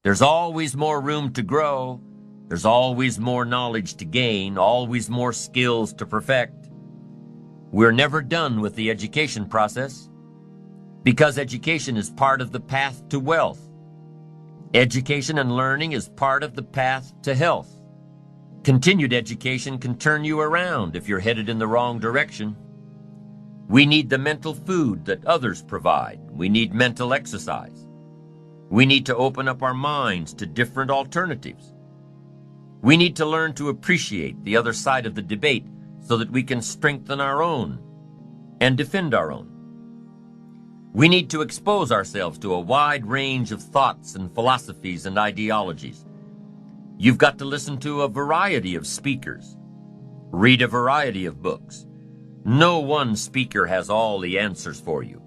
There's always more room to grow. There's always more knowledge to gain, always more skills to perfect. We're never done with the education process because education is part of the path to wealth. Education and learning is part of the path to health. Continued education can turn you around if you're headed in the wrong direction. We need the mental food that others provide. We need mental exercise. We need to open up our minds to different alternatives. We need to learn to appreciate the other side of the debate so that we can strengthen our own and defend our own. We need to expose ourselves to a wide range of thoughts and philosophies and ideologies. You've got to listen to a variety of speakers, read a variety of books. No one speaker has all the answers for you.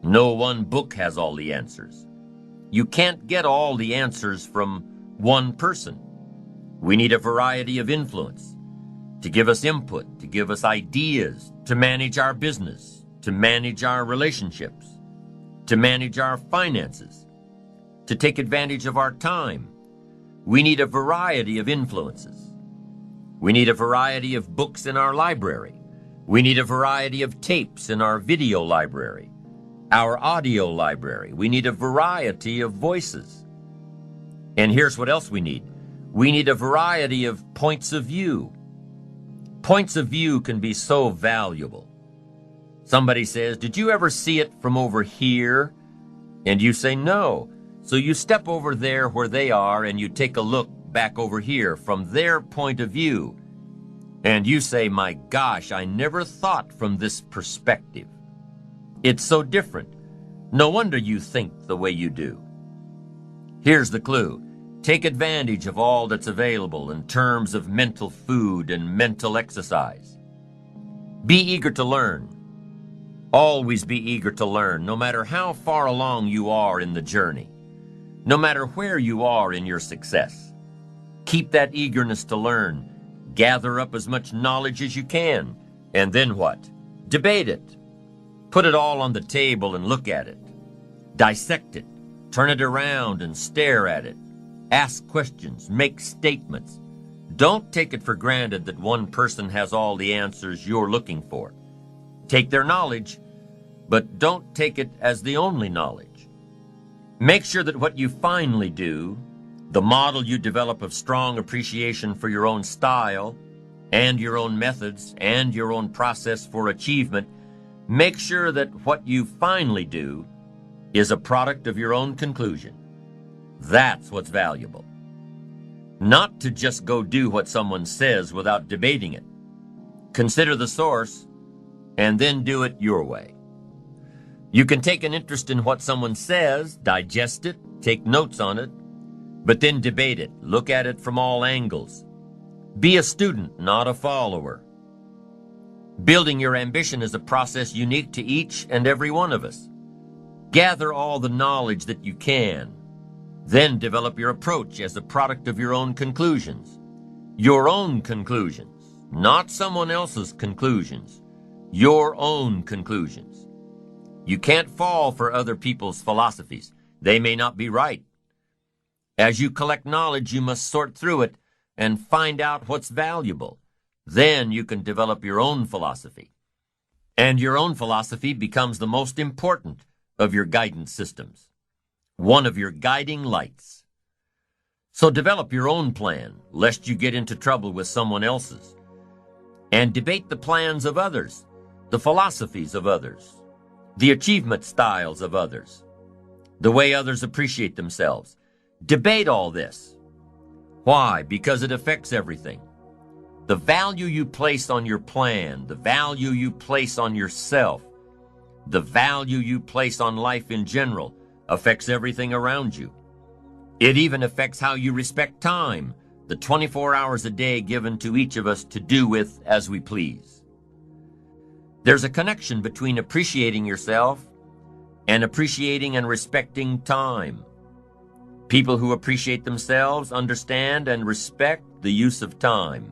No one book has all the answers. You can't get all the answers from one person. We need a variety of influence to give us input, to give us ideas, to manage our business, to manage our relationships, to manage our finances, to take advantage of our time. We need a variety of influences. We need a variety of books in our library. We need a variety of tapes in our video library, our audio library. We need a variety of voices. And here's what else we need. We need a variety of points of view. Points of view can be so valuable. Somebody says, "Did you ever see it from over here?" And you say, "No." So you step over there where they are and you take a look back over here from their point of view. And you say, "My gosh, I never thought from this perspective. It's so different. No wonder you think the way you do." Here's the clue. Take advantage of all that's available in terms of mental food and mental exercise. Be eager to learn. Always be eager to learn, no matter how far along you are in the journey, no matter where you are in your success. Keep that eagerness to learn. Gather up as much knowledge as you can. And then what? Debate it. Put it all on the table and look at it. Dissect it. Turn it around and stare at it. Ask questions. Make statements. Don't take it for granted that one person has all the answers you're looking for. Take their knowledge, but don't take it as the only knowledge. Make sure that what you finally do, the model you develop of strong appreciation for your own style and your own methods and your own process for achievement, make sure that what you finally do is a product of your own conclusion. That's what's valuable. Not to just go do what someone says without debating it. Consider the source and then do it your way. You can take an interest in what someone says, digest it, take notes on it, but then debate it. Look at it from all angles. Be a student, not a follower. Building your ambition is a process unique to each and every one of us. Gather all the knowledge that you can. Then develop your approach as a product of your own conclusions. Your own conclusions, not someone else's conclusions. Your own conclusions. You can't fall for other people's philosophies. They may not be right. As you collect knowledge, you must sort through it and find out what's valuable. Then you can develop your own philosophy. And your own philosophy becomes the most important of your guidance systems, one of your guiding lights. So develop your own plan, lest you get into trouble with someone else's. And debate the plans of others, the philosophies of others, the achievement styles of others, the way others appreciate themselves. Debate all this. Why? Because it affects everything. The value you place on your plan, the value you place on yourself, the value you place on life in general affects everything around you. It even affects how you respect time, the 24 hours a day given to each of us to do with as we please. There's a connection between appreciating yourself and appreciating and respecting time. People who appreciate themselves understand and respect the use of time.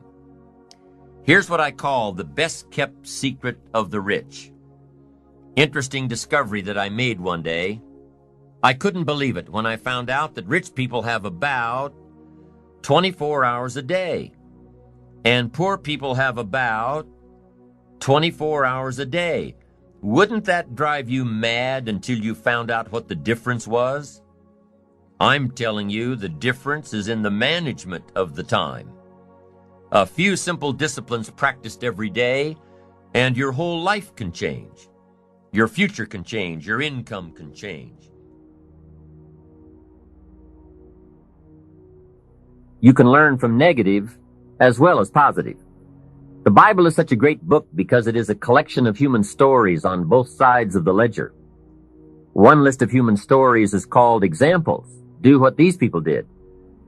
Here's what I call the best-kept secret of the rich. Interesting discovery that I made one day. I couldn't believe it when I found out that rich people have about 24 hours a day, and poor people have about 24 hours a day. Wouldn't that drive you mad until you found out what the difference was? I'm telling you, the difference is in the management of the time. A few simple disciplines practiced every day, and your whole life can change. Your future can change. Your income can change. You can learn from negative as well as positive. The Bible is such a great book because it is a collection of human stories on both sides of the ledger. One list of human stories is called examples. Do what these people did.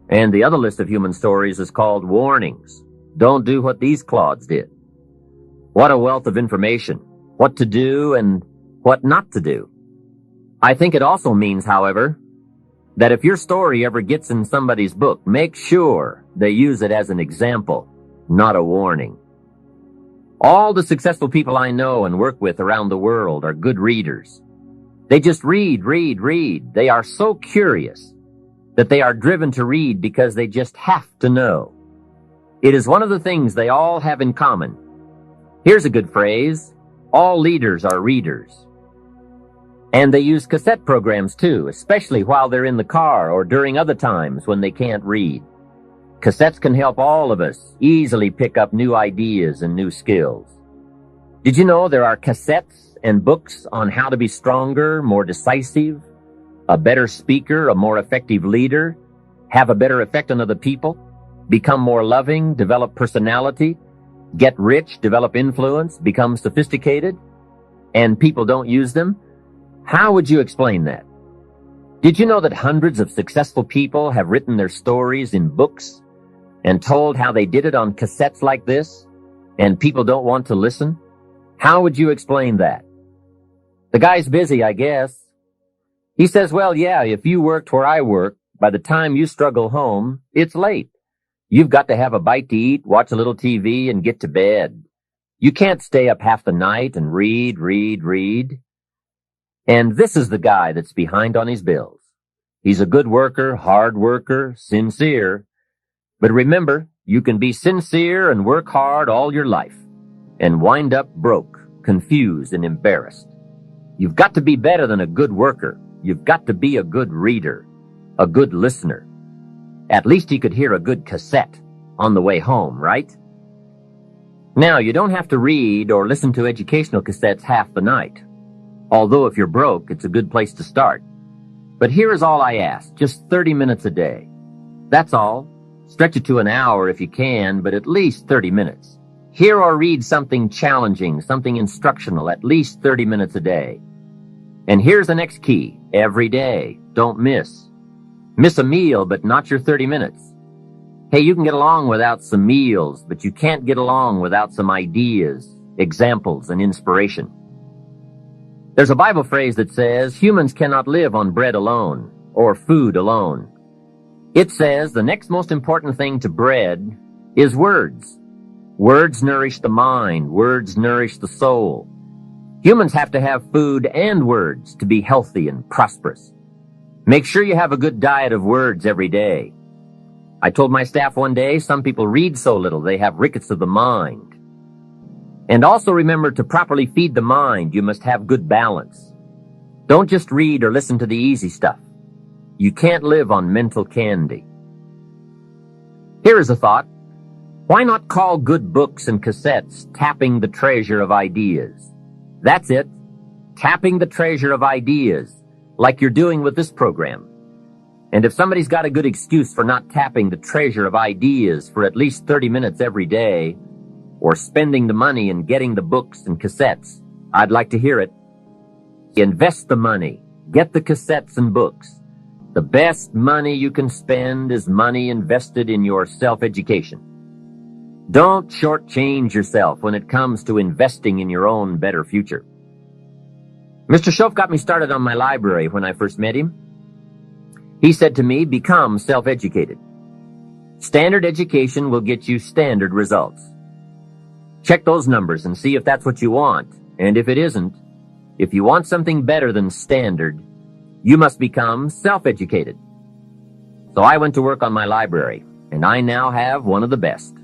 And the other list of human stories is called warnings. Don't do what these clods did. What a wealth of information. What to do and what not to do. I think it also means, however, that if your story ever gets in somebody's book, make sure they use it as an example, not a warning. All the successful people I know and work with around the world are good readers. They just read. They are so curious that they are driven to read because they just have to know. It is one of the things they all have in common. Here's a good phrase. All leaders are readers. And they use cassette programs too, especially while they're in the car or during other times when they can't read. Cassettes can help all of us easily pick up new ideas and new skills. Did you know there are cassettes and books on how to be stronger, more decisive, a better speaker, a more effective leader, have a better effect on other people, become more loving, develop personality, get rich, develop influence, become sophisticated, and people don't use them? How would you explain that? Did you know that hundreds of successful people have written their stories in books and told how they did it on cassettes like this, and people don't want to listen? How would you explain that? The guy's busy, I guess. He says, well, yeah, if you worked where I work, by the time you struggle home, it's late. You've got to have a bite to eat, watch a little TV, and get to bed. You can't stay up half the night and read. And this is the guy that's behind on his bills. He's a good worker, hard worker, sincere. But remember, you can be sincere and work hard all your life and wind up broke, confused, and embarrassed. You've got to be better than a good worker. You've got to be a good reader, a good listener. At least he could hear a good cassette on the way home, right? Now, you don't have to read or listen to educational cassettes half the night. Although if you're broke, it's a good place to start. But here is all I ask, just 30 minutes a day. That's all. Stretch it to an hour if you can, but at least 30 minutes. Hear or read something challenging, something instructional, at least 30 minutes a day. And here's the next key. Every day. Don't miss. Miss a meal, but not your 30 minutes. Hey, you can get along without some meals, but you can't get along without some ideas, examples, and inspiration. There's a Bible phrase that says, humans cannot live on bread alone, or food alone. It says the next most important thing to bread is words. Words nourish the mind. Words nourish the soul. Humans have to have food and words to be healthy and prosperous. Make sure you have a good diet of words every day. I told my staff one day, some people read so little they have rickets of the mind. And also remember to properly feed the mind, you must have good balance. Don't just read or listen to the easy stuff. You can't live on mental candy. Here is a thought. Why not call good books and cassettes tapping the treasure of ideas? That's it. Tapping the treasure of ideas, like you're doing with this program. And if somebody's got a good excuse for not tapping the treasure of ideas for at least 30 minutes every day, or spending the money and getting the books and cassettes, I'd like to hear it. Invest the money. Get the cassettes and books. The best money you can spend is money invested in your self-education. Don't shortchange yourself when it comes to investing in your own better future. Mr. Schoaf got me started on my library when I first met him. He said to me, become self-educated. Standard education will get you standard results. Check those numbers and see if that's what you want. And if it isn't, if you want something better than standard, You must become self-educated. So I went to work on my library, and I now have one of the best.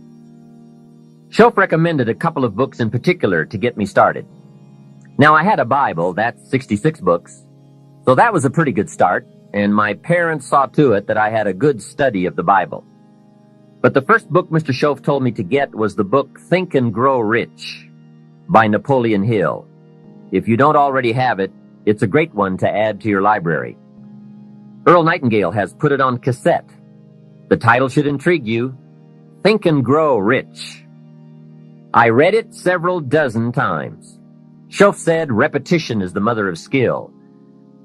Shoaff recommended a couple of books in particular to get me started. Now, I had a Bible, that's 66 books, so that was a pretty good start, and my parents saw to it that I had a good study of the Bible. But the first book Mr. Shoaff told me to get was the book Think and Grow Rich by Napoleon Hill. If you don't already have it, it's a great one to add to your library. Earl Nightingale has put it on cassette. The title should intrigue you, Think and Grow Rich. I read it several dozen times. Shoaff said repetition is the mother of skill.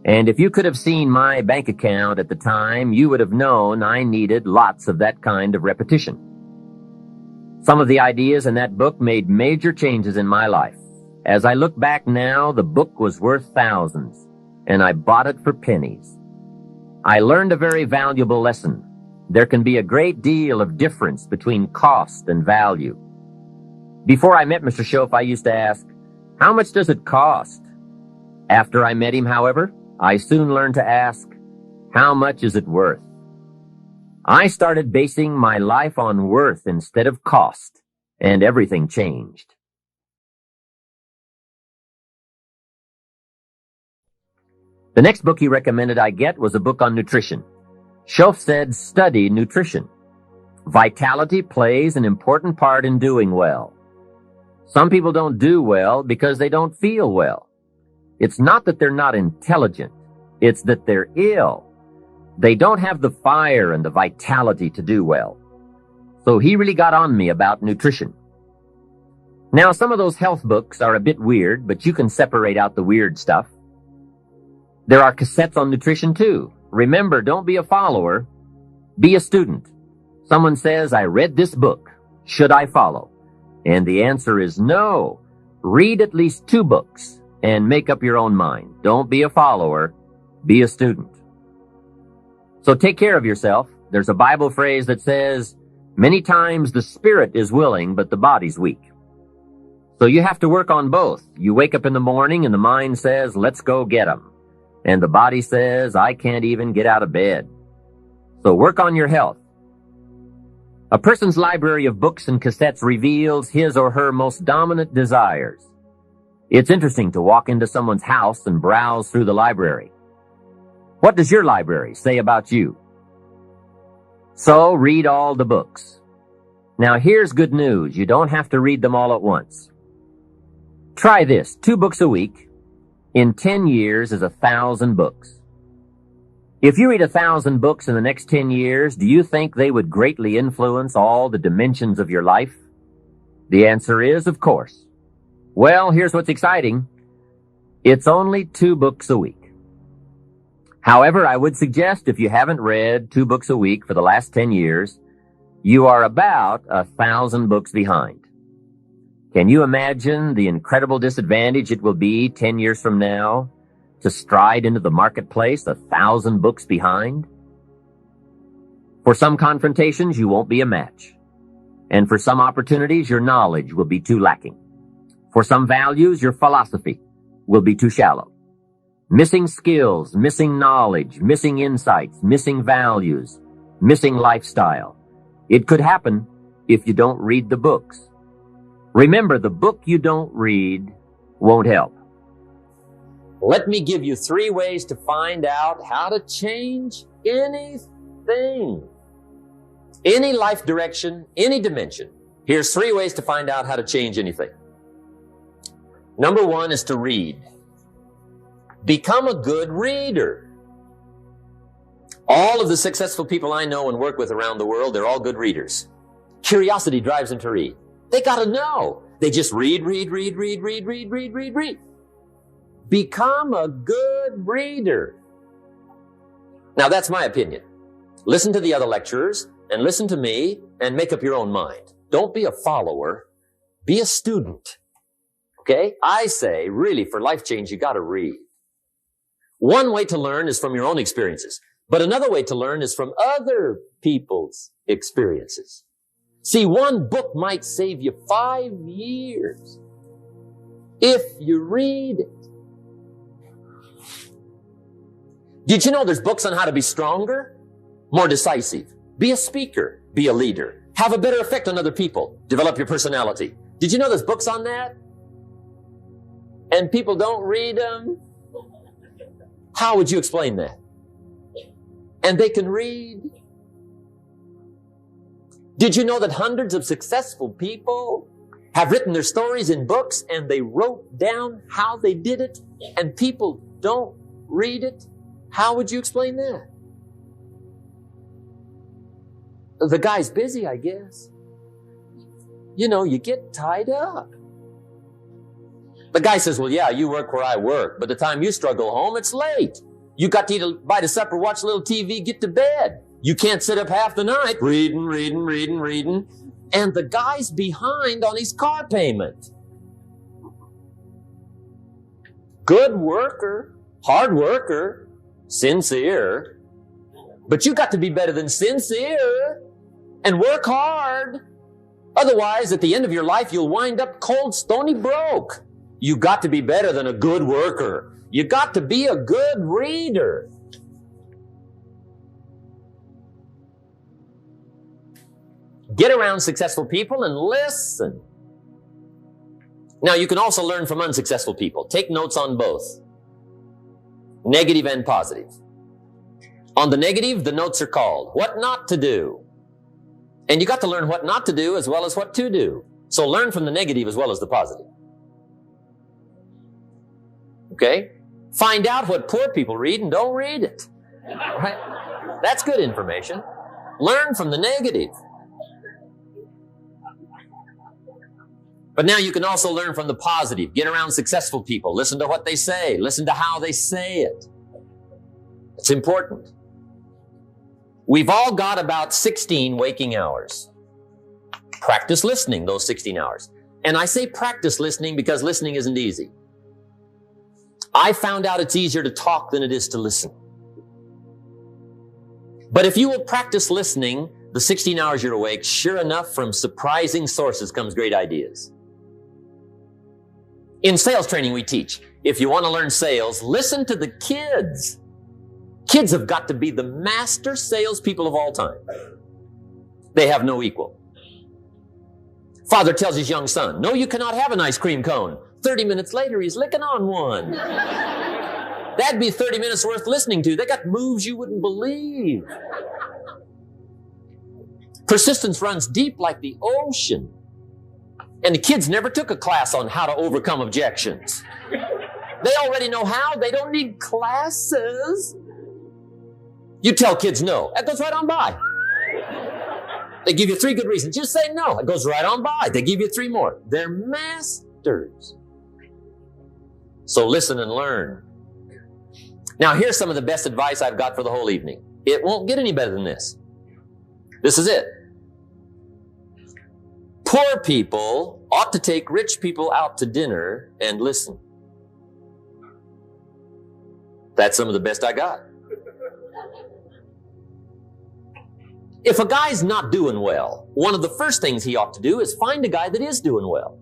And if you could have seen my bank account at the time, you would have known I needed lots of that kind of repetition. Some of the ideas in that book made major changes in my life. As I look back now, the book was worth thousands, and I bought it for pennies. I learned a very valuable lesson. There can be a great deal of difference between cost and value. Before I met Mr. Shoaff, I used to ask, how much does it cost? After I met him, however, I soon learned to ask, how much is it worth? I started basing my life on worth instead of cost, and everything changed. The next book he recommended I get was a book on nutrition. Shoaff said, study nutrition. Vitality plays an important part in doing well. Some people don't do well because they don't feel well. It's not that they're not intelligent. It's that they're ill. They don't have the fire and the vitality to do well. So he really got on me about nutrition. Now, some of those health books are a bit weird, but you can separate out the weird stuff. There are cassettes on nutrition too. Remember, don't be a follower. Be a student. Someone says, I read this book. Should I follow? And the answer is no. Read at least 2 books and make up your own mind. Don't be a follower. Be a student. So take care of yourself. There's a Bible phrase that says, many times the spirit is willing, but the body's weak. So you have to work on both. You wake up in the morning and the mind says, let's go get 'em. And the body says, I can't even get out of bed. So work on your health. A person's library of books and cassettes reveals his or her most dominant desires. It's interesting to walk into someone's house and browse through the library. What does your library say about you? So read all the books. Now here's good news. You don't have to read them all at once. Try this, 2 books a week. In 10 years is 1,000 books. If you read 1,000 books in the next 10 years, do you think they would greatly influence all the dimensions of your life? The answer is, of course. Well, here's what's exciting. It's only 2 books a week. However, I would suggest if you haven't read 2 books a week for the last 10 years, you are about 1,000 books behind. Can you imagine the incredible disadvantage it will be 10 years from now to stride into the marketplace 1,000 books behind? For some confrontations, you won't be a match. And for some opportunities, your knowledge will be too lacking. For some values, your philosophy will be too shallow. Missing skills, missing knowledge, missing insights, missing values, missing lifestyle. It could happen if you don't read the books. Remember, the book you don't read won't help. Let me give you 3 ways to find out how to change anything. Any life direction, any dimension. Here's 3 ways to find out how to change anything. Number 1 is to read. Become a good reader. All of the successful people I know and work with around the world, they're all good readers. Curiosity drives them to read. They gotta know. They just read. Become a good reader. Now that's my opinion. Listen to the other lecturers and listen to me and make up your own mind. Don't be a follower. Be a student. Okay? I say, really, for life change, you gotta read. One way to learn is from your own experiences, but another way to learn is from other people's experiences. See, 1 book might save you 5 years if you read it. Did you know there's books on how to be stronger, more decisive? Be a speaker, be a leader, have a better effect on other people, develop your personality. Did you know there's books on that? And people don't read them? How would you explain that? And they can read. Did you know that hundreds of successful people have written their stories in books and they wrote down how they did it and people don't read it? How would you explain that? The guy's busy, I guess. You know, you get tied up. The guy says, well, yeah, you work where I work. By the time you struggle home, it's late. You got to eat a bite of supper, watch a little TV, get to bed. You can't sit up half the night reading. And the guy's behind on his car payment. Good worker, hard worker, sincere. But you got to be better than sincere and work hard. Otherwise, at the end of your life, you'll wind up cold, stony broke. You got to be better than a good worker. You got to be a good reader. Get around successful people and listen. Now, you can also learn from unsuccessful people. Take notes on both, negative and positive. On the negative, the notes are called what not to do. And you got to learn what not to do as well as what to do. So learn from the negative as well as the positive. Okay? Find out what poor people read and don't read it. Right? That's good information. Learn from the negative. But now you can also learn from the positive. Get around successful people. Listen to what they say. Listen to how they say it. It's important. We've all got about 16 waking hours. Practice listening those 16 hours. And I say practice listening because listening isn't easy. I found out it's easier to talk than it is to listen. But if you will practice listening the 16 hours you're awake, sure enough, from surprising sources comes great ideas. In sales training, we teach, if you want to learn sales, listen to the kids. Kids have got to be the master salespeople of all time. They have no equal. Father tells his young son, no, you cannot have an ice cream cone. 30 minutes later, he's licking on one. That'd be 30 minutes worth listening to. They got moves you wouldn't believe. Persistence runs deep like the ocean. And the kids never took a class on how to overcome objections. They already know how. They don't need classes. You tell kids no. That goes right on by. They give you 3 good reasons. You say no. It goes right on by. They give you 3 more. They're masters. So listen and learn. Now, here's some of the best advice I've got for the whole evening. It won't get any better than this. This is it. Poor people ought to take rich people out to dinner and listen. That's some of the best I got. If a guy's not doing well, one of the first things he ought to do is find a guy that is doing well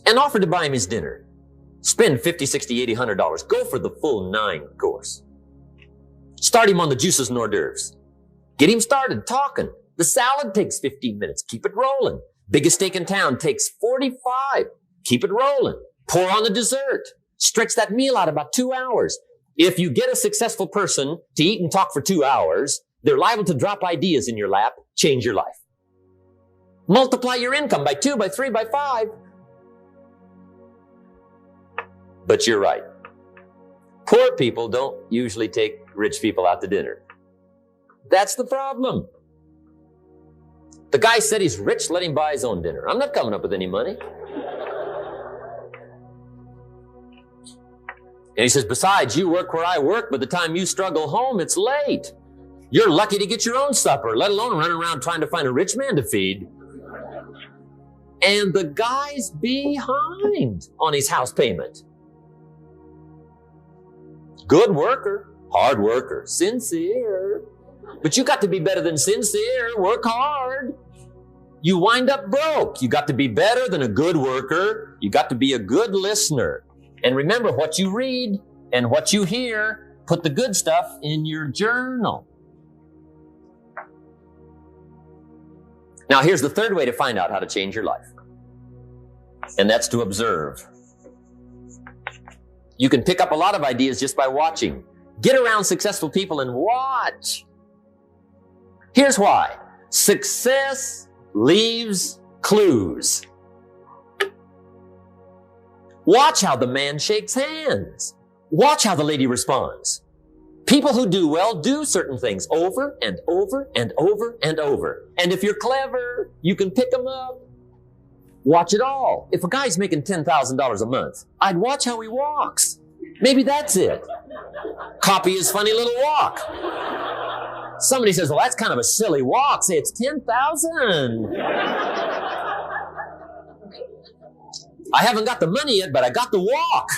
and offer to buy him his dinner. Spend $50, $60, $80, $100. Go for the full 9 course. Start him on the juices and hors d'oeuvres. Get him started talking. The salad takes 15 minutes. Keep it rolling. Biggest steak in town takes 45. Keep it rolling. Pour on the dessert. Stretch that meal out about 2 hours. If you get a successful person to eat and talk for 2 hours, they're liable to drop ideas in your lap, change your life. Multiply your income by 2, by 3, by 5. But you're right. Poor people don't usually take rich people out to dinner. That's the problem. The guy said he's rich, let him buy his own dinner. I'm not coming up with any money. And he says, besides, you work where I work. By the time you struggle home, it's late. You're lucky to get your own supper, let alone running around trying to find a rich man to feed. And the guy's behind on his house payment. Good worker, hard worker, sincere. But you got to be better than sincere. Work hard. You wind up broke. You got to be better than a good worker. You got to be a good listener. And remember, what you read and what you hear Put the good stuff in your journal. Now, here's the third way to find out how to change your life. And that's to observe. You can pick up a lot of ideas just by watching. Get around successful people and watch. Here's why. Success leaves clues. Watch how the man shakes hands. Watch how the lady responds. People who do well do certain things over and over and over and over. And if you're clever, you can pick them up. Watch it all. If a guy's making $10,000 a month, I'd watch how he walks. Maybe that's it. Copy his funny little walk. Somebody says, well, that's kind of a silly walk. Say, it's 10,000. I haven't got the money yet, but I got the walk.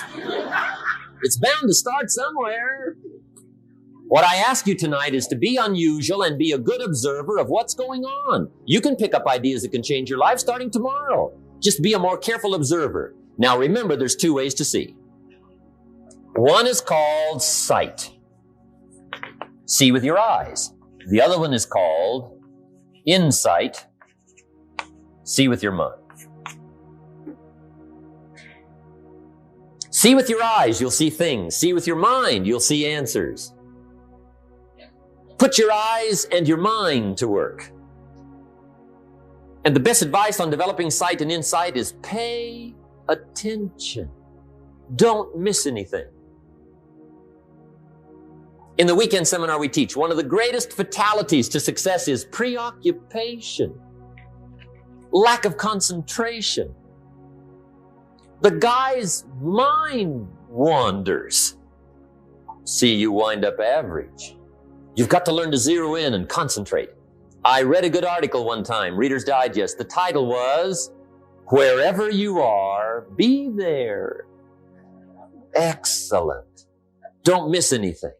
It's bound to start somewhere. What I ask you tonight is to be unusual and be a good observer of what's going on. You can pick up ideas that can change your life starting tomorrow. Just be a more careful observer. Now remember, there's two ways to see. One is called sight. See with your eyes. The other one is called insight. See with your mind. See with your eyes, you'll see things. See with your mind, you'll see answers. Put your eyes and your mind to work. And the best advice on developing sight and insight is pay attention. Don't miss anything. In the weekend seminar we teach, one of the greatest fatalities to success is preoccupation, lack of concentration. The guy's mind wanders. See, you wind up average. You've got to learn to zero in and concentrate. I read a good article one time, Reader's Digest. The title was, Wherever You Are, Be There. Excellent. Don't miss anything.